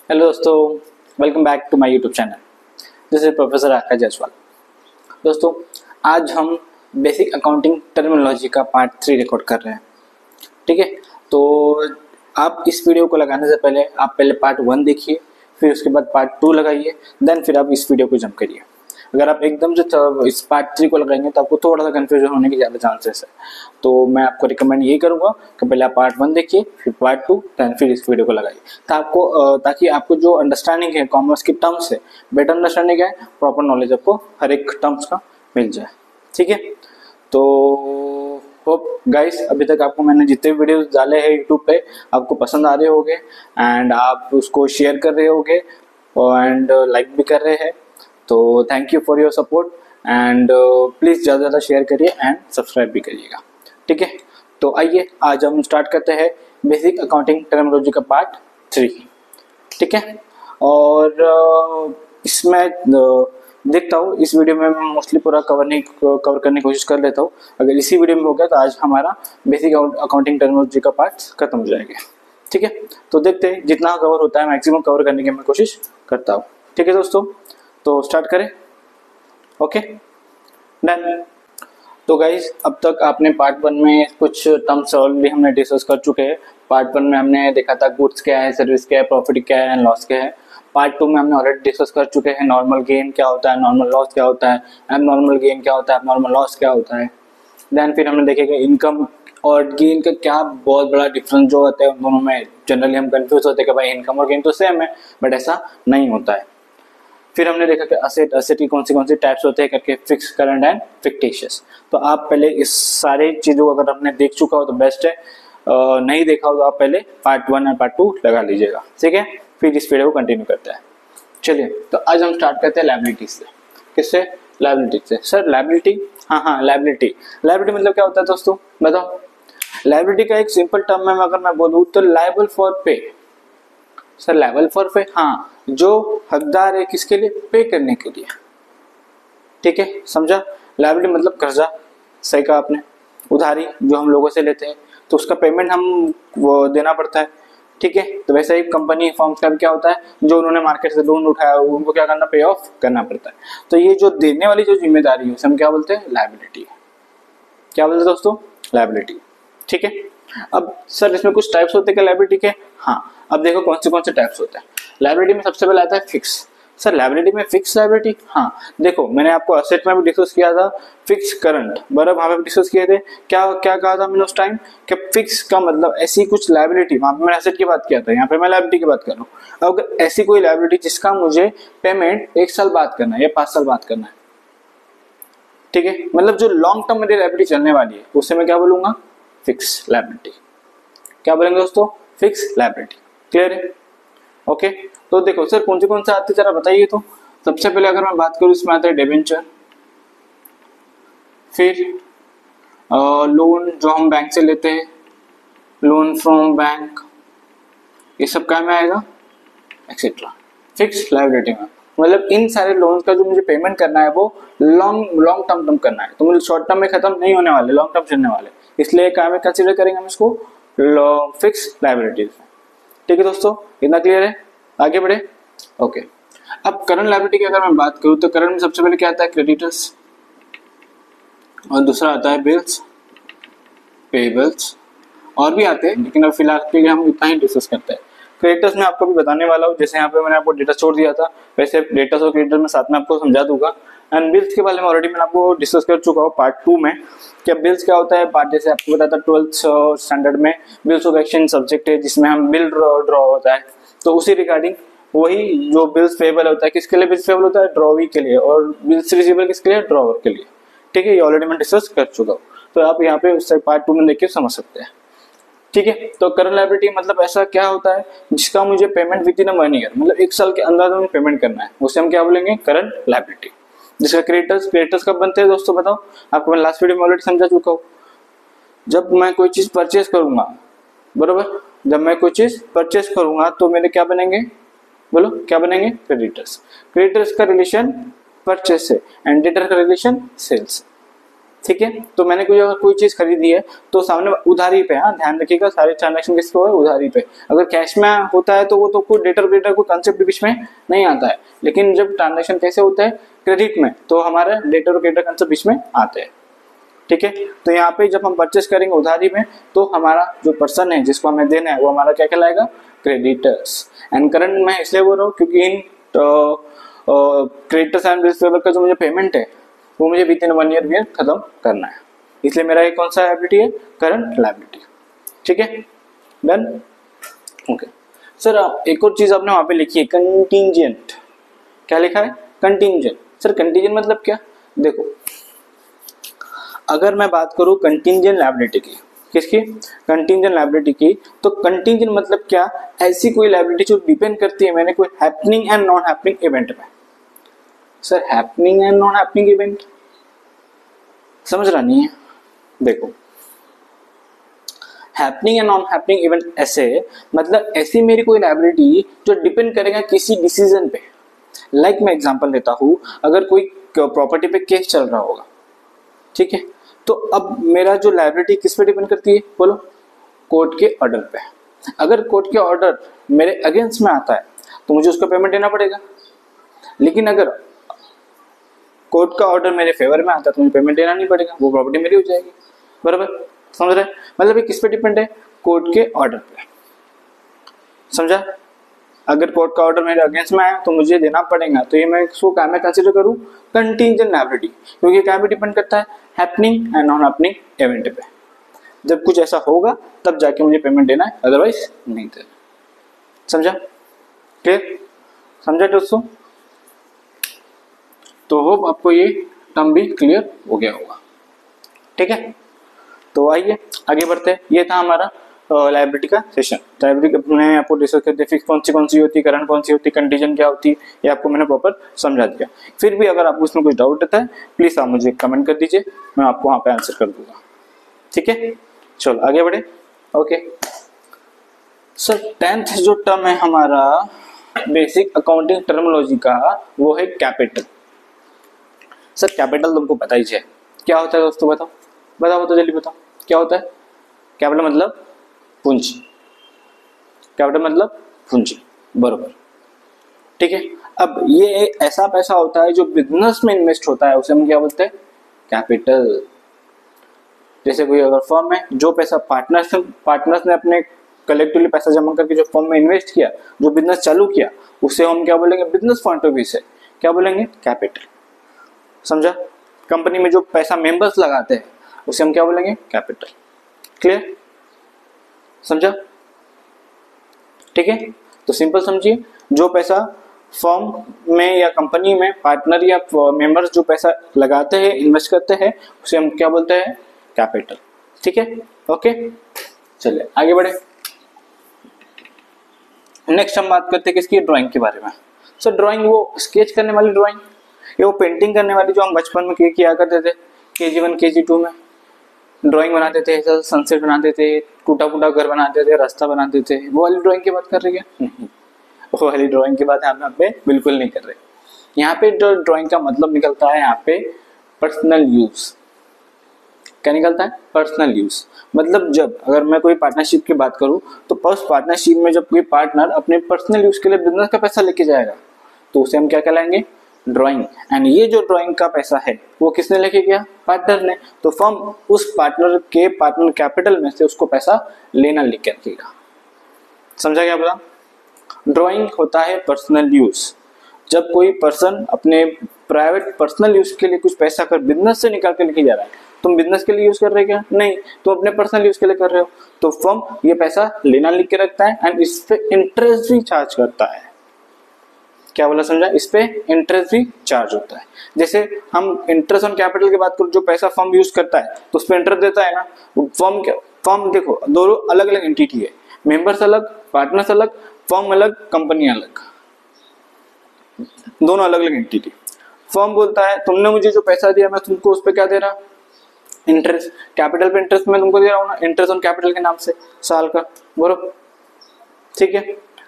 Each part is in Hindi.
हेलो दोस्तों, welcome back to my YouTube channel. This is professor Akash Jaiswal. दोस्तों, आज हम बेसिक अकाउंटिंग टर्मिनोलॉजी का पार्ट 3 रिकॉर्ड कर रहे हैं। ठीक है, तो आप इस वीडियो को लगाने से पहले आप पहले पार्ट 1 देखिए, फिर उसके बाद पार्ट 2 लगाइए, देन फिर आप इस वीडियो को जंप करिए। अगर आप एकदम से इस पार्ट 3 को लगाएंगे तो आपको थोड़ा सा कन्फ्यूजन होने की ज़्यादा चांसेस है। तो मैं आपको रिकमेंड यही करूँगा कि पहले आप पार्ट 1 देखिए, फिर पार्ट 2, देन फिर इस वीडियो को लगाइए, ताकि आपको जो अंडरस्टैंडिंग है कॉमर्स की टर्म्स है, बेटर अंडरस्टैंडिंग है, प्रॉपर नॉलेज आपको हर एक टर्म्स का मिल जाए। ठीक है, तो होप गाइस अभी तक आपको मैंने जितने वीडियोस डाले हैं यूट्यूब पे आपको पसंद आ रहे होंगे एंड आप उसको शेयर कर रहे होंगे एंड लाइक भी कर रहे हैं। तो thank you for your support and please ज़्यादा ज़्यादा शेयर करिए एंड सब्सक्राइब भी करिएगा। ठीक है, तो आइए आज हम स्टार्ट करते हैं बेसिक अकाउंटिंग टर्मिनोलॉजी का पार्ट 3। ठीक है, और इसमें देखता हूँ इस वीडियो में मैं मोस्टली पूरा कवर करने की कोशिश कर लेता हूँ। अगर इसी वीडियो में हो गया तो आज हमारा बेसिक अकाउंटिंग टर्मिनोलॉजी का पार्ट खत्म हो जाएगा। ठीक है, तो देखते हैं जितना कवर होता है मैक्सिमम कवर करने की मैं कोशिश करता हूँ। ठीक है दोस्तों, तो स्टार्ट करें। Okay done. तो गाइज अब तक आपने पार्ट 1 में कुछ टर्म्स ऑलरेडी हमने डिस्कस कर चुके हैं। पार्ट 1 में हमने देखा था गुड्स क्या है, सर्विस क्या है, प्रॉफिट क्या है एंड लॉस क्या है। पार्ट 2 में हमने ऑलरेडी डिस्कस कर चुके हैं नॉर्मल गेन क्या होता है, नॉर्मल लॉस क्या होता है, एबनॉर्मल गेन क्या होता है, एबनॉर्मल लॉस क्या होता है। देन फिर हमने देखेगा इनकम और गेन का क्या बहुत बड़ा डिफरेंस जो होता है उन दोनों में। जनरली हम कंफ्यूज होते हैं कि भाई इनकम और गेन तो सेम है, बट ऐसा नहीं होता है। फिर हमने देखा कि असेट की कौन सी टाइप्स होते हैं करके, फिक्स, करंट एंड फिक्टिशियस। तो आप पहले इस सारे चीज़ों को अगर आपने देख चुका हो तो बेस्ट है, नहीं देखा हो तो आप पहले पार्ट 1 और पार्ट 2 लगा लीजिएगा। ठीक है, फिर इस वीडियो को कंटिन्यू करते हैं। चलिए, तो आज हम स्टार्ट करते हैं लायबिलिटी से। किससे? लायबिलिटी से। Sir liability? हाँ, लायबिलिटी मतलब क्या होता है दोस्तों, बताओ। लायबिलिटी का एक सिंपल टर्म में अगर मैं बोलूँ तो लायबल फॉर पे। सर लायबल फॉर पे, हाँ, जो हकदार है किसके लिए? पे करने के लिए। ठीक है, समझा। लायबिलिटी मतलब कर्जा, सही कहा आपने, उधारी जो हम लोगों से लेते हैं तो उसका पेमेंट हम वो देना पड़ता है। ठीक है, तो वैसे ही कंपनी फर्म्स का भी क्या होता है, जो उन्होंने मार्केट से लोन उठाया उनको क्या करना, पे ऑफ करना पड़ता है। तो ये जो देने वाली जो जिम्मेदारी है उसे हम क्या बोलते हैं? लायबिलिटी। क्या बोलते हैं दोस्तों? लायबिलिटी। ठीक है, अब सर इसमें कुछ टाइप्स होते हैं क्या लायबिलिटी के? हाँ, अब देखो कौन से टाइप्स होते हैं। लायबिलिटी में सबसे पहले आता है फिक्स। सर लायबिलिटी में फिक्स लायबिलिटी? हाँ, देखो मैंने आपको असेट में भी डिस्कस किया था, फिक्स करंट बराबर वहां पे डिस्कस किए थे। क्या क्या कहा था मैंने उस टाइम कि फिक्स का मतलब ऐसी कुछ लायबिलिटी, वहां पे मैंने असेट की बात किया था, यहाँ पे मैं लायबिलिटी की बात कर रहा हूँ। अगर ऐसी कोई लायबिलिटी जिसका मुझे पेमेंट 1 साल बाद करना है या 5 साल बाद करना है, ठीक है, मतलब जो लॉन्ग टर्म मेरी लायबिलिटी चलने वाली है उसे मैं क्या बोलूंगा? Fix liability. क्या बोलेंगे दोस्तों? Fix liability. क्लियर है? ओके, तो देखो सर कौन से आते जरा बताइए। तो सबसे पहले अगर मैं बात करूं इसमें आता है डिबेंचर, फिर लोन जो हम बैंक से लेते हैं, लोन फ्रॉम बैंक, ये सब क्या में आएगा? एक्सेट्रा, फिक्स लायबिलिटी में। मतलब इन सारे लोन्स का जो मुझे पेमेंट करना है वो लॉन्ग टर्म करना है, तो मुझे शॉर्ट टर्म में खत्म नहीं होने वाले, लॉन्ग टर्म चलने वाले, इसलिए क्या में कंसीडर करेंगे हम इसको? Fix liabilities. ठीक है दोस्तों, इतना क्लियर है? आगे बढ़े। ओके, अब करंट लायबिलिटी की अगर मैं बात करूं तो करंट में सबसे पहले क्या आता है? क्रेडिटर्स, और दूसरा आता है बिल्स, पेबल्स, और भी आते हैं लेकिन अब फिलहाल के लिए हम इतना ही डिस्कस करते हैं। क्रेडिटर्स में आपको भी बताने वाला हूँ, जैसे यहाँ पे मैंने आपको डेटा छोड़ दिया था वैसे डेटर्स और क्रेडिटर्स में साथ में आपको समझा दूंगा। एंड बिल्स के बारे में ऑलरेडी मैंने आपको डिस्कस कर चुका हूँ पार्ट 2 में। क्या बिल्स क्या होता है? पार्ट जैसे आपको बताया था 12th स्टैंडर्ड में बिल्स ऑफ एक्सचेंज सब्जेक्ट है जिसमें हम बिल ड्रॉ होता है, तो उसी रिगार्डिंग वही जो बिल्स पेबल होता है किसके लिए बिल्स पेबल होता है? ड्रॉवी के लिए, और बिल्स रिसीवेबल किसके लिए? ड्रॉवर के लिए। ठीक है, ये ऑलरेडी मैं डिस्कस कर चुका हूँ, तो आप यहाँ पे उससे पार्ट 2 में देख के समझ सकते हैं। ठीक है, तो करंट लायबिलिटी मतलब ऐसा क्या होता है जिसका मुझे पेमेंट विद इन 1 ईयर, मतलब 1 साल के अंदर में पेमेंट करना है, उसे हम क्या बोलेंगे? Current liability. जिसका क्रेडिटर्स कब बनते हैं दोस्तों बताओ? आपको मैं लास्ट वीडियो में ऑलरेडी समझा चुका हूँ। जब मैं कोई चीज परचेज करूंगा, बरोबर, जब मैं कोई चीज परचेज करूंगा तो मेरे क्या बनेंगे? बोलो क्या बनेंगे? क्रेडिटर्स। क्रेडिटर्स का रिलेशन परचेज से एंड डेटर का रिलेशन सेल्स। ठीक है। तो मैंने अगर कोई चीज खरीदी है तो सामने उधारी पे, हाँ ध्यान रखिएगा सारे ट्रांजेक्शन किस पे है, उधारी पे। अगर कैश में होता है तो वो तो कोई डेटर वेटर कोई कंसेप्ट बीच में नहीं आता है, लेकिन जब ट्रांजेक्शन कैसे होता है क्रेडिट में, तो हमारा डेटर और क्रेडिट कंसेप्ट बीच में आते हैं। ठीक है। तो यहाँ पे जब हम परचेस करेंगे उधारी में तो हमारा जो पर्सन है जिसको हमें देना है वो हमारा क्या कहलाएगा, क्रेडिटर्स। एंड करंट मैं इसलिए बोल रहा हूँ क्योंकि इन क्रेडिटर्स एंड रिसीवेबल का जो मुझे पेमेंट है वो मुझे विद इन 1 ईयर में खत्म करना है, इसलिए मेरा ये कौन सा लायबिलिटी है, करंट लायबिलिटी। ठीक है, डन। ओके सर, एक और चीज आपने वहां पे लिखी है, कंटिंजेंट। क्या लिखा है, कंटिंजेंट। सर कंटिंजेंट मतलब क्या, देखो अगर मैं बात करूं कंटिंजेंट लायबिलिटी की, किसकी, कंटिंजेंट लायबिलिटी की, तो कंटिंजेंट मतलब क्या, ऐसी कोई लायबिलिटी जो डिपेंड करती है मैंने कोई happening and non happening event में। Sir happening and non happening event समझ रहा नहीं है, देखो happening and non happening event ऐसे मतलब ऐसी मेरी कोई लायबिलिटी जो डिपेंड करेगा किसी डिसीजन पे। लाइक मैं एग्जांपल देता हूं, अगर कोई प्रॉपर्टी पे केस चल रहा होगा, ठीक है, तो अब मेरा जो लायबिलिटी किस पे डिपेंड करती है, बोलो, कोर्ट के ऑर्डर पे। अगर कोर्ट के ऑर्डर मेरे अगेंस्ट में आता है तो मुझे उसका पेमेंट देना पड़ेगा, लेकिन अगर कोर्ट का ऑर्डर मेरे फेवर में आता है तो मुझे पेमेंट देना नहीं पड़ेगा, वो प्रॉपर्टी मेरी हो जाएगी। बराबर, समझ रहे, मतलब ये किस पे डिपेंड है, कोर्ट के ऑर्डर पे। समझा, अगर कोर्ट का ऑर्डर मेरे अगेंस्ट में आया तो मुझे देना पड़ेगा, तो ये मैं इसको क्या मैं कंसीडर करूं, कंटिंजेंट लायबिलिटी, क्योंकि क्या पे डिपेंड करता है, happening and non happening event पे। जब कुछ ऐसा होगा तब जाके मुझे पेमेंट देना है, अदरवाइज नहीं देना। समझा, क्लियर, समझा दोस्तों। तो होप आपको ये टर्म भी क्लियर हो गया होगा। ठीक है, तो आइए आगे बढ़ते हैं। ये था हमारा लायबिलिटी का सेशन। लायबिलिटी मैंने आपको डिस्कस कर दिया, फिक्स कौन सी होती है, करंट कौन सी होती है, कंटीजेंट क्या होती है, ये आपको मैंने प्रॉपर समझा दिया। फिर भी अगर आपको इसमें कुछ डाउट रहता है प्लीज आप मुझे कमेंट कर दीजिए, मैं आपको वहां पे आंसर कर दूंगा। ठीक है, चलो आगे बढ़े। ओके सर, 10th जो टर्म है हमारा बेसिक अकाउंटिंग टर्मिनोलॉजी का, वो है कैपिटल। सर कैपिटल तुमको पता ही है क्या होता है दोस्तों, बताओ बताओ तो जल्दी बताओ क्या होता है। कैपिटल मतलब पूंजी, कैपिटल मतलब पूंजी, बरोबर। ठीक है, अब ये एक ऐसा पैसा होता है जो बिजनेस में इन्वेस्ट होता है, उसे हम क्या बोलते हैं, कैपिटल। जैसे कोई अगर फर्म है, जो पैसा पार्टनर्स ने अपने कलेक्टिवली पैसा जमा करके जो फर्म में इन्वेस्ट किया, जो बिजनेस चालू किया, उसे हम क्या बोलेंगे, बिजनेस पॉइंट ऑफ व्यू से क्या बोलेंगे, कैपिटल। समझा, कंपनी में जो पैसा मेंबर्स लगाते हैं उसे हम क्या बोलेंगे, कैपिटल। क्लियर, समझा, ठीक है। तो सिंपल समझिए, जो पैसा फर्म में या कंपनी में पार्टनर या मेंबर्स जो पैसा लगाते हैं, इन्वेस्ट करते हैं, उसे हम क्या बोलते हैं, कैपिटल। ठीक है, ओके, चलिए आगे बढ़े। नेक्स्ट हम बात करते हैं किसकी, ड्राइंग के बारे में। सर ड्राइंग वो स्केच करने वाली ड्राइंग, ये वो पेंटिंग करने वाली जो हम बचपन में किया करते थे, KG1 KG2 में ड्राइंग बनाते थे, ऐसा सनसेट बनाते थे, टूटा फूटा घर बनाते थे, रास्ता बनाते थे, वो वाली ड्राइंग की बात कर रही है, नहीं वो वाली ड्राइंग की बात हम यहाँ पे बिल्कुल नहीं कर रहे। यहाँ पे जो ड्राइंग का मतलब निकलता है यहाँ पे पर्सनल यूज। क्या निकलता है, पर्सनल यूज। मतलब जब अगर मैं कोई पार्टनरशिप की बात करूं तो उस पार्टनरशिप में जब कोई पार्टनर अपने पर्सनल यूज के लिए बिजनेस का पैसा लेके जाएगा तो उसे हम क्या कहलाएंगे, ड्राइंग। एंड ये जो ड्राइंग का पैसा है वो किसने लेके गया, पार्टनर ने। तो फर्म उस पार्टनर कैपिटल में से उसको पैसा लेना लेके रखेगा। समझा क्या बोला, ड्राइंग होता है पर्सनल यूज। जब कोई पर्सन अपने प्राइवेट पर्सनल यूज के लिए कुछ पैसा कर बिजनेस से निकाल के लेके जा रहा है, तुम बिजनेस के लिए यूज कर रहे हो क्या, नहीं, तुम अपने पर्सनल यूज के लिए कर रहे हो, तो फर्म ये पैसा लेना लिख के रखता है एंड इस पे इंटरेस्ट भी चार्ज करता है। क्या बोला, समझा, इस पे इंटरेस्ट भी चार्ज होता है। जैसे हम इंटरेस्ट ऑन कैपिटल की बात करूं, जो पैसा फर्म यूज करता है तो उस पे इंटरेस्ट देता है ना। फर्म देखो दोनों अलग अलग एंटिटी है, मेंबर्स अलग, पार्टनर्स अलग, फर्म अलग, कंपनी अलग, दोनों अलग अलग एंटिटी। फर्म बोलता है तुमने मुझे जो पैसा दिया मैं तुमको उस पे क्या दे रहा, इंटरेस्ट। कैपिटल पे इंटरेस्ट मैं तुमको दे रहा हूँ ना, इंटरेस्ट ऑन कैपिटल के नाम से साल का, बरोबर, ठीक है।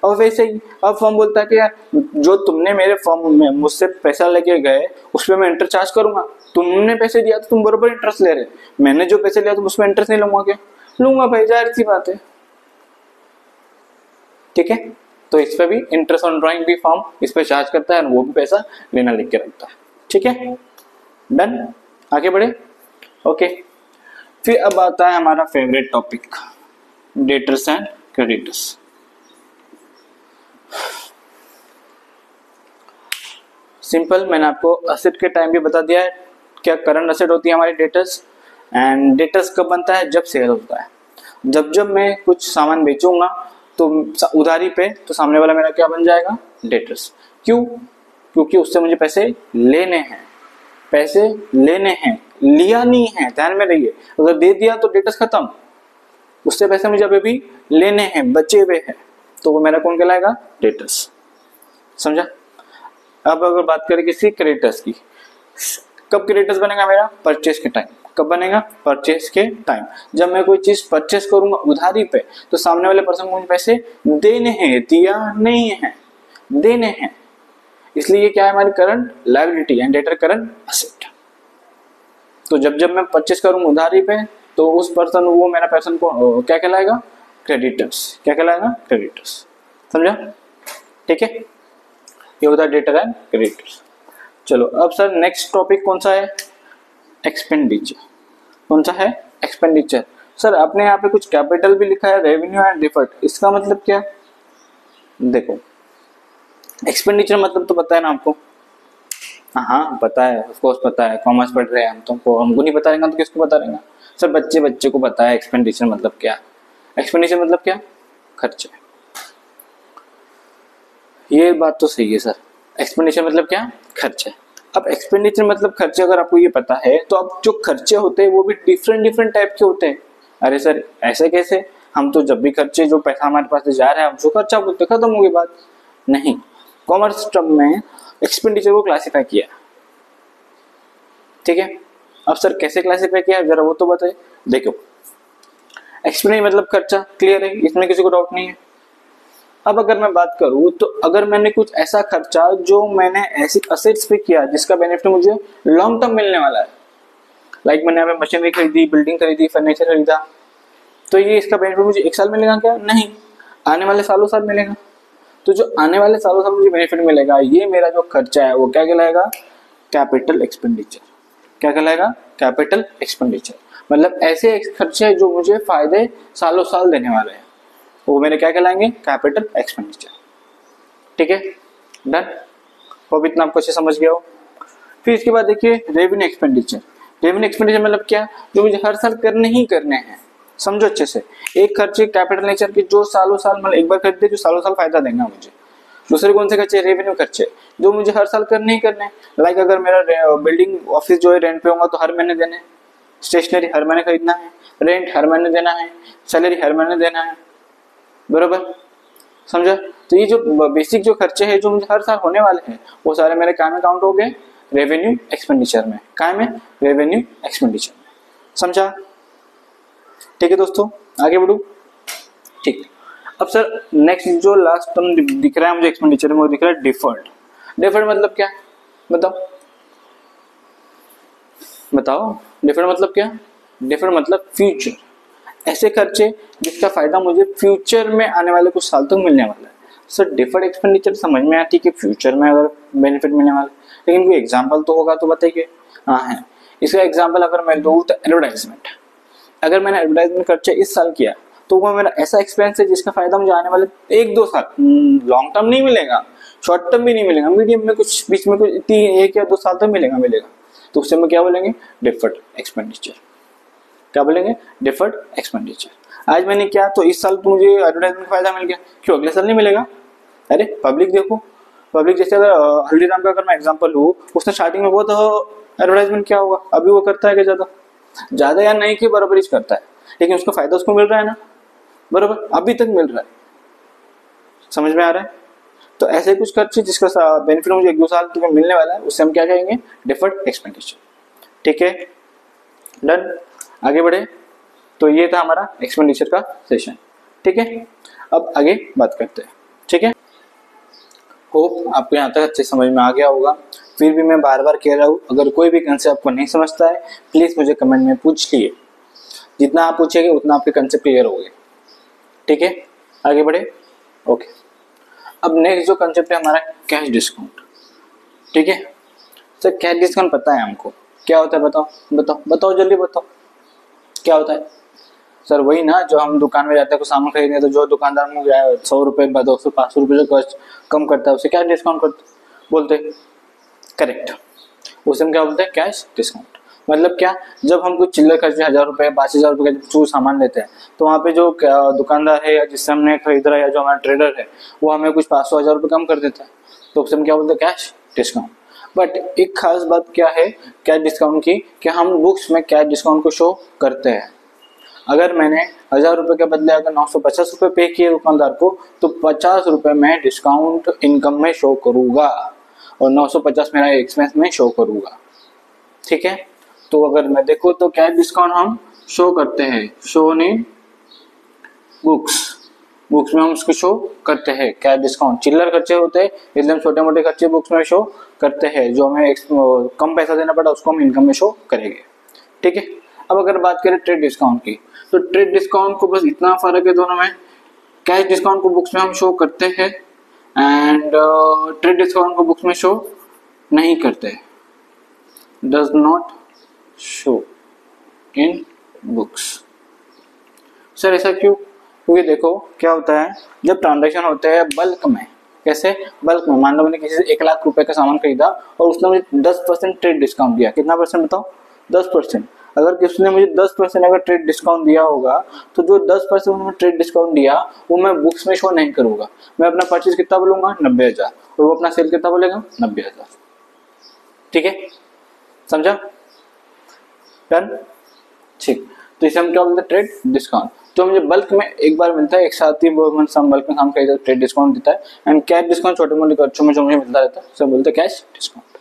और वैसे ही अब फर्म बोलता है कि यार जो तुमने मेरे फर्म में मुझसे पैसा लेके गए उस पर मैं इंटरेस्ट चार्ज करूंगा। तुमने पैसे दिया तो तुम बराबर इंटरेस्ट ले रहे, मैंने जो पैसे लिया तुम उसमें इंटरेस्ट नहीं लूंगा क्या? लूंगा भाई, जाहिर सी बात है। ठीक है, तो इस पे भी इंटरेस्ट ऑन ड्राइंग भी फर्म इस पे चार्ज करता है और वो भी पैसा लेना लिख के रखता है। ठीक है, डन, आगे बढ़े। ओके, फिर अब आता है हमारा favourite topic, debtors and creditors. Simple, मैंने आपको असेट के टाइम भी बता दिया है, क्या करंट असेट होती है हमारी डेटर्स। एंड डेटर्स कब बनता है? जब सेल होता है। जब जब मैं कुछ सामान बेचूंगा तो उधारी पे, तो सामने वाला मेरा क्या बन जाएगा? डेटर्स। क्यों? क्योंकि उससे मुझे पैसे लेने हैं, पैसे लेने हैं, लिया नहीं है, ध्यान में रहिए। अगर दे दिया तो डेटर्स खत्म, उससे पैसे मुझे अभी भी लेने हैं, बचे हुए हैं, तो वो मेरा कौन कहलाएगा? डेटर्स। समझा? अब अगर बात करें किसी क्रेडिटर्स की, कब क्रेडिटर्स बनेगा मेरा? परचेस के टाइम। कब बनेगा? परचेस के टाइम। जब मैं कोई चीज परचेस करूंगा उधारी पे, तो सामने वाले पर्सन को मुझे पैसे देने हैं, दिया नहीं है, देने हैं, इसलिए ये क्या है? हमारी current liability and debtor current asset. तो जब जब मैं परचेस करूंगा उधारी पे, तो उस पर्सन, वो मेरा पर्सन को क्या कहलाएगा? क्रेडिटर्स। क्या कहलाएगा? क्रेडिटर्स। समझा? ठीक है, ये होता है डेटर एंड क्रेडिटर्स। चलो अब सर नेक्स्ट टॉपिक कौन सा है? एक्सपेंडिचर। कौन सा है? एक्सपेंडिचर। सर आपने यहाँ पे कुछ कैपिटल भी लिखा है, रेवेन्यू एंड डिफर्ड, इसका मतलब क्या? देखो, एक्सपेंडिचर मतलब तो पता है ना आपको? हाँ पता है, ऑफ कोर्स पता है, कॉमर्स पढ़ रहे हैं हम, तुमको हमको नहीं पता रहेगा तो किसको पता रहेगा? सर बच्चे बच्चे को पता है एक्सपेंडिचर मतलब क्या। एक्सपेंडिचर मतलब क्या? खर्चे। ये बात तो सही है सर, एक्सपेंडिचर मतलब क्या? खर्चे। अब एक्सपेंडिचर मतलब खर्चे अगर आपको ये पता है, तो अब जो खर्चे होते हैं वो भी डिफरेंट डिफरेंट टाइप के होते हैं। अरे सर ऐसे कैसे? हम तो जब भी खर्चे, जो पैसा हमारे पास से जा रहा है हम उसको खर्चा बोलते, खत्म हो गई बात। नहीं, कॉमर्स टर्म में एक्सपेंडिचर को क्लासिफाई किया। ठीक है, अब सर कैसे क्लासिफाई किया जरा वो तो बताइए। देखो, एक्सपेंडिचर मतलब खर्चा, क्लियर है, इसमें किसी को डाउट नहीं है। अब अगर मैं बात करूं, तो अगर मैंने कुछ ऐसा खर्चा जो मैंने ऐसी असेट्स पे किया जिसका बेनिफिट मुझे लॉन्ग टर्म मिलने वाला है, लाइक मैंने यहाँ पे मशीनरी खरीदी, बिल्डिंग खरीदी, फर्नीचर खरीदा, तो ये इसका बेनिफिट मुझे एक साल मिलेगा क्या? नहीं, आने वाले सालों साल मिलेगा। तो जो आने वाले सालों साल मुझे बेनिफिट मिलेगा, ये मेरा जो खर्चा है वो क्या कहलाएगा? Capital expenditure. क्या कहलाएगा? Capital expenditure. मतलब ऐसे खर्चे जो मुझे फायदे सालों साल देने वाले हैं, वो मेरे क्या कहलाएंगे? Capital expenditure. ठीक है, डन। होप इतना आपको अच्छे समझ गया हो। फिर इसके बाद देखिए रेवेन्यू एक्सपेंडिचर। रेवेन्यू एक्सपेंडिचर मतलब क्या? जो मुझे हर साल करने ही करने हैं। समझो अच्छे से, एक खर्चे कैपिटल नेचर के जो सालों साल, मतलब एक बार खरीदे जो सालों साल फायदा देंगे मुझे। दूसरे कौन से खर्चे? रेवेन्यू खर्चे, जो मुझे हर साल करने ही करने हैं। लाइक अगर मेरा बिल्डिंग ऑफिस जो है रेंट पे होगा तो हर महीने देने, स्टेशनरी हर महीने खरीदना है, रेंट हर महीने देना है, सैलरी हर महीने देना है, बरोबर? समझा? तो ये जो बेसिक जो खर्चे हैं जो मुझे हर साल होने वाले हैं, वो सारे मेरे काम में काउंट हो गए? रेवेन्यू एक्सपेंडिचर में। काम में? रेवेन्यू एक्सपेंडिचर में। समझा? ठीक है दोस्तों, आगे बढ़ू। ठीक, अब सर नेक्स्ट जो लास्ट टर्म दिख रहा है मुझे एक्सपेंडिचर में, वो दिख रहा है डिफर्ड। डिफर्ड मतलब क्या? बताओ बताओ, डिफर्ड मतलब क्या? डिफर्ड मतलब फ्यूचर, ऐसे खर्चे जिसका फायदा मुझे फ्यूचर में आने वाले कुछ साल तक मिलने वाला है। सर डिफर्ड एक्सपेंडिचर समझ में आती है कि फ्यूचर में अगर बेनिफिट मिलने वाला है, लेकिन कोई एग्जांपल तो होगा तो बताइए। हाँ है, इसका एग्जांपल अगर मैं दूँ तो एडवर्टाइजमेंट। अगर मैंने एडवर्टाइजमेंट खर्चा इस साल किया तो वो मेरा ऐसा एक्सपेंस है जिसका फायदा मुझे आने वाले 1-2 साल, लॉन्ग टर्म नहीं मिलेगा, शॉर्ट टर्म भी नहीं मिलेगा, मीडियम में कुछ बीच में कुछ 1 या 2 साल तक मिलेगा। तो उससे हम क्या बोलेंगे? Deferred expenditure. क्या बोलेंगे? Deferred expenditure. आज मैंने किया तो इस साल तो मुझे एडवर्टाइजमेंट फायदा मिल गया, क्यों अगले साल नहीं मिलेगा? अरे पब्लिक देखो, पब्लिक जैसे अगर हल्दीराम का अगर मैं एग्जांपल लूँ, उसने स्टार्टिंग में बहुत एडवर्टाइजमेंट किया होगा, अभी वो करता है क्या ज्यादा या नहीं कि बराबर ही करता है, लेकिन उसका फायदा उसको मिल रहा है ना, बराबर अभी तक मिल रहा है। समझ में आ रहा है? तो ऐसे कुछ खर्चे जिसका बेनिफिट मुझे 1-2 साल तक मिलने वाला है, उससे हम क्या कहेंगे? Deferred expenditure. ठीक है, डन, आगे बढ़े। तो ये था हमारा एक्सपेंडिचर का सेशन। ठीक है, अब आगे बात करते हैं। ठीक। होप आपको यहाँ तक अच्छे समझ में आ गया होगा। फिर भी मैं बार बार कह रहा हूँ, अगर कोई भी कंसेप्ट आपको नहीं समझता है प्लीज मुझे कमेंट में पूछ लिए। जितना आप पूछेंगे उतना आपके कंसेप्ट क्लियर होंगे। ठीक है, आगे बढ़े। ओके, अब नेक्स्ट जो कंसेप्ट है हमारा कैश डिस्काउंट। ठीक है सर, कैश डिस्काउंट पता है हमको, क्या होता है बताओ बताओ बताओ जल्दी बताओ, क्या होता है? सर वही ना, जो हम दुकान में जाते हैं कुछ सामान खरीदने, तो जो दुकानदार मुझे 100 रुपये 200 500 रुपये जो कॉस्ट कम करता है उसे कैश डिस्काउंट बोलते हैं। करेक्ट, उसे हम क्या बोलते हैं? Cash discount. मतलब क्या, जब हम कुछ चिल्लर खर्चे 1000 रुपये 5000 रुपये का जो सामान लेते हैं, तो वहाँ पे जो दुकानदार है या जिससे हमने खरीद रहा है या जो हमारा ट्रेडर है वो हमें कुछ 500 1000 रुपये कम कर देता है, तो उसे हम क्या बोलते हैं? Cash discount. बट एक खास बात क्या है कैश डिस्काउंट की, कि हम बुक्स में कैश डिस्काउंट को शो करते हैं। अगर मैंने 1000 रुपये के बदले अगर 950 रुपये पे किए दुकानदार को, तो 50 रुपये मैं डिस्काउंट इनकम में शो करूंगा और 950 मेरा एक्सपेंस में शो करूंगा। ठीक है, तो अगर मैं देखो तो कैश डिस्काउंट हम शो करते हैं, शो इन बुक्स में हम उसको शो करते हैं कैश डिस्काउंट। चिल्लर खर्चे होते हैं, एकदम छोटे मोटे खर्चे बुक्स में शो करते हैं, जो हमें कम पैसा देना पड़ा उसको हम इनकम में शो करेंगे। ठीक है, अब अगर बात करें ट्रेड डिस्काउंट की, तो ट्रेड डिस्काउंट को बस इतना फर्क है दोनों में, कैश डिस्काउंट को बुक्स में हम शो करते हैं एंड ट्रेड डिस्काउंट को बुक्स में शो नहीं करते, does not show in books. Sir ऐसा क्यों? क्योंकि देखो क्या होता है, जब ट्रांजैक्शन होते हैं बल्क में, कैसे बल्क में, मान लो मैंने किसी से 1 लाख रुपए का सामान खरीदा और उसने मुझे 10% ट्रेड डिस्काउंट दिया। कितना परसेंट बताओ? 10%। अगर किसी ने मुझे 10% अगर ट्रेड डिस्काउंट दिया होगा, तो जो 10% में ट्रेड डिस्काउंट दिया वो मैं बुक्स में शो नहीं करूंगा। मैं अपना परचेज कितना बोलूंगा? 90,000, और वो अपना सेल कितना बोलेगा? 90,000। ठीक है, समझा? डन। ठीक, तो इसे हम क्या बोलते हैं? Trade discount. जो मुझे बल्क में एक बार मिलता है, एक साथ ही सम बल्क में हम खरीदते हैं, ट्रेड डिस्काउंट देता है। एंड कैश डिस्काउंट छोटे मोटे खर्चों में जो मुझे मिलता रहता है सब बोलते हैं कैश डिस्काउंट।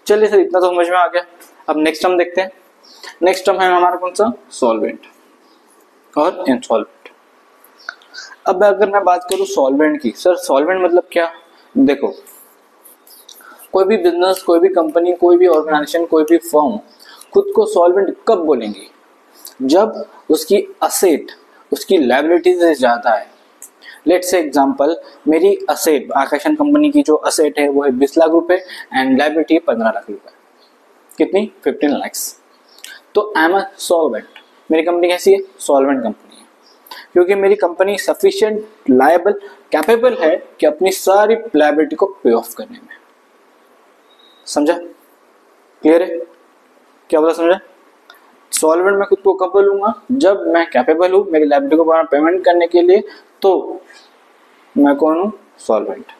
चलिए सर, इतना तो समझ में आ गया। अब नेक्स्ट टर्म देखते हैं। नेक्स्ट टर्म है हमारा कौन सा? सॉल्वेंट और इंसॉल्वेंट। अब अगर मैं बात करूं सॉल्वेंट की, सर सॉल्वेंट मतलब क्या? देखो, कोई भी बिजनेस, कोई भी कंपनी, कोई भी ऑर्गेनाइजेशन, कोई भी फर्म खुद को सॉल्वेंट कब बोलेंगे? जब उसकी असेट उसकी लायबिलिटी से ज्यादा है। लेट्स से एग्जांपल, मेरी असेट आकाशन कंपनी की जो असेट है वो है 20 लाख रुपए एंड लायबिलिटी 15 लाख रुपए। कितनी? 15 लाख। तो आई एम अ सॉल्वेंट। मेरी कंपनी कैसी है? सॉल्वेंट कंपनी है, क्योंकि मेरी कंपनी सफिशिएंट लायबल कैपेबल है कि अपनी सारी लायबिलिटी को पे ऑफ करने में। समझा? क्लियर है? क्या बोला? समझा? सॉल्वेंट मैं खुद को कब बोलूंगा? जब मैं कैपेबल हूं मेरी लायबिलिटी को पेमेंट करने के लिए, तो मैं कौन हूं? सॉल्वेंट।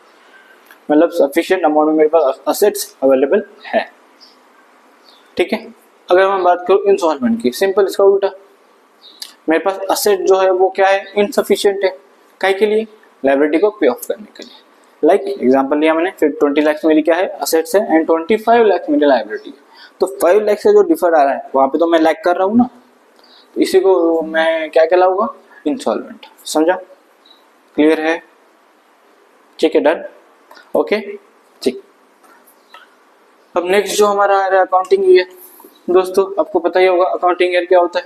मतलब सफिशिएंट अमाउंट में मेरे पास असेट्स अवेलेबल है। ठीक है, अगर मैं बात करूं इंसॉल्वेंट की, सिंपल इसका उल्टा, मेरे पास असेट जो है वो क्या है? इनसफिशिएंट है। काहे के लिए? लायबिलिटी को पे ऑफ करने के लिए। लाइक एग्जांपल लिया मैंने, फिर 20 लाख मेरी क्या है? असेट्स है एंड 25 लाख मेरी लायबिलिटी है। तो 5 लाख से जो डिफर आ रहा है वहां पे तो मैं लैग कर रहा हूँ ना, तो इसी को मैं क्या कहलाऊंगा? इंसॉल्वेंट। समझा? क्लियर है? ठीक है, डन। ओके, ठीक। अब नेक्स्ट जो हमारा आ रहा है अकाउंटिंग ईयर। दोस्तों आपको पता ही होगा अकाउंटिंग ईयर क्या होता है।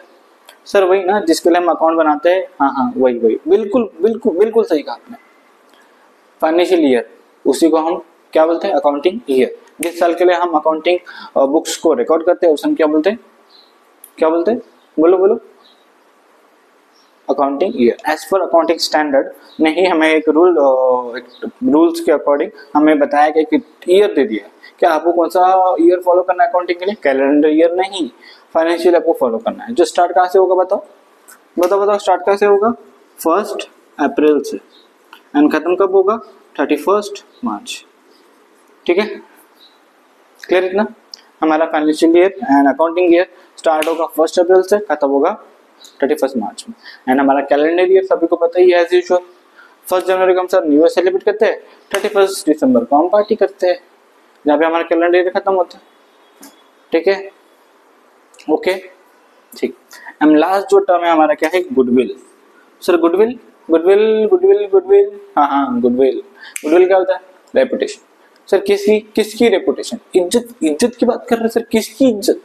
सर वही ना जिसके लिए हम अकाउंट बनाते हैं। हाँ, वही बिल्कुल बिल्कुल बिल्कुल सही कहा आपने। फाइनेंशियल ईयर, उसी को हम क्या बोलते हैं? Accounting year. जिस साल के लिए हम अकाउंटिंग बुक्स को रिकॉर्ड करते हैं उसे हम क्या बोलते हैं? क्या बोलते हैं? बोलो बोलो। Accounting year. As per accounting standard नहीं, हमें एक रूल्स के अकॉर्डिंग हमें बताया गया कि ईयर दे दिया। क्या आपको कौन सा ईयर फॉलो करना है अकाउंटिंग के लिए? कैलेंडर ईयर नहीं, फाइनेंशियल आपको फॉलो करना है। जो स्टार्ट कहाँ से होगा बताओ बताओ बताओ, स्टार्ट कहाँ से होगा? 1 अप्रैल से एंड खत्म कब होगा? 31 मार्च। ठीक है, क्लियर? इतना हमारा financial year and accounting year start होगा 1 अप्रैल से, खत्म होगा 31 मार्च में। एंड हमारा कैलेंडर ईयर सभी को पता ही है, एज यूजुअल 1 जनवरी को हम सब न्यू ईयर सेलिब्रेट करते हैं, 31 दिसंबर को हम पार्टी करते हैं, जहाँ पे हमारा कैलेंडर ईयर खत्म होता है। ठीक है, ओके, ठीक। एंड लास्ट जो टर्म है हमारा क्या है? Goodwill. Sir goodwill goodwill goodwill goodwill, हाँ गुडविल। गुडविल क्या होता है? रेपुटेशन। सर किसकी रेपुटेशन? इज्जत की बात कर रहे हैं सर, किसकी इज्जत?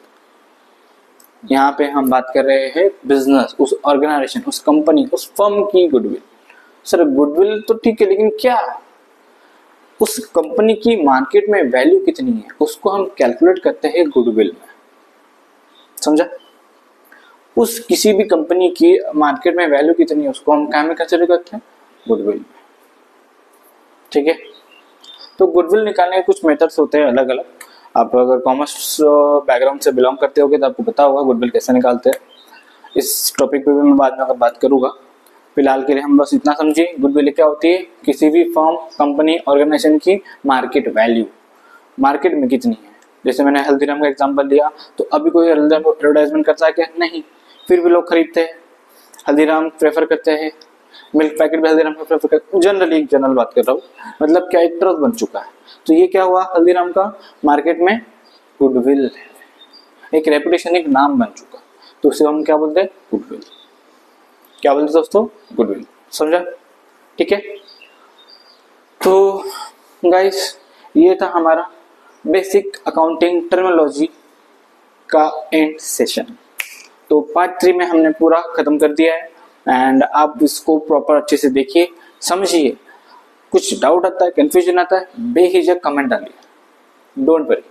यहाँ पे हम बात कर रहे हैं बिजनेस, उस ऑर्गेनाइजेशन, उस कंपनी, उस फर्म की गुडविल। सर गुडविल तो ठीक है, लेकिन क्या उस कंपनी की मार्केट में वैल्यू कितनी है, उसको हम कैलकुलेट करते हैं गुडविल में। समझा? उस किसी भी कंपनी की मार्केट में वैल्यू कितनी है, उसको हम क्या में कंसिडर करते हैं? गुडविल में। ठीक है, तो गुडविल निकालने के कुछ मेथड्स होते हैं अलग अलग। आप अगर कॉमर्स बैकग्राउंड से बिलोंग करते होगे तो आपको पता होगा गुडविल कैसे निकालते हैं। इस टॉपिक पे भी मैं बाद में बात करूंगा। फिलहाल के लिए हम बस इतना समझिए, गुडविल क्या होती है? किसी भी फर्म, कंपनी, ऑर्गेनाइजेशन की मार्केट वैल्यू, मार्केट में कितनी है। जैसे मैंने हल्दीराम का एग्जांपल लिया, तो अभी कोई हल्दीराम को एडवर्टाइजमेंट करता है क्या? नहीं, फिर भी लोग खरीदते हैं, हल्दीराम प्रेफर करते हैं, मिल्क पैकेट भी हल्दीराम का प्रेफर करते हैं। जनरली जनरल बात कर रहा हूँ, मतलब क्या एक ट्रस्ट बन चुका है। तो ये क्या हुआ? हल्दीराम का मार्केट में गुडविल है, एक रेपुटेशन, एक नाम बन चुका, तो उसे हम क्या बोलते हैं? गुडविल। क्या बोलते दोस्तों? गुडविल। समझा? ठीक है, तो गाइस ये था हमारा बेसिक अकाउंटिंग टर्मिनोलॉजी का एंड सेशन। तो पार्ट 3 में हमने पूरा खत्म कर दिया है, एंड आप इसको प्रॉपर अच्छे से देखिए, समझिए। कुछ डाउट आता है, कंफ्यूजन आता है, बेहिचक कमेंट डालिए, डोंट वरी।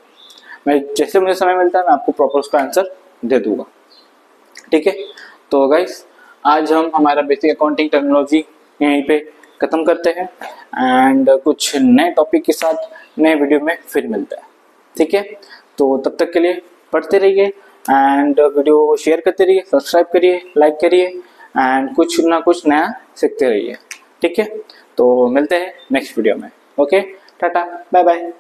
मैं जैसे मुझे समय मिलता है मैं आपको प्रॉपर उसका आंसर दे दूंगा। ठीक है, तो गाइस आज हम हमारा बेसिक अकाउंटिंग टर्मिनोलॉजी यहीं पे खत्म करते हैं, एंड कुछ नए टॉपिक के साथ नए वीडियो में फिर मिलता है। ठीक है, तो तब तक के लिए पढ़ते रहिए एंड वीडियो शेयर करते रहिए, सब्सक्राइब करिए, लाइक करिए, एंड कुछ ना कुछ नया सीखते रहिए। ठीक है, तो मिलते हैं नेक्स्ट वीडियो में। Okay, tata, bye bye.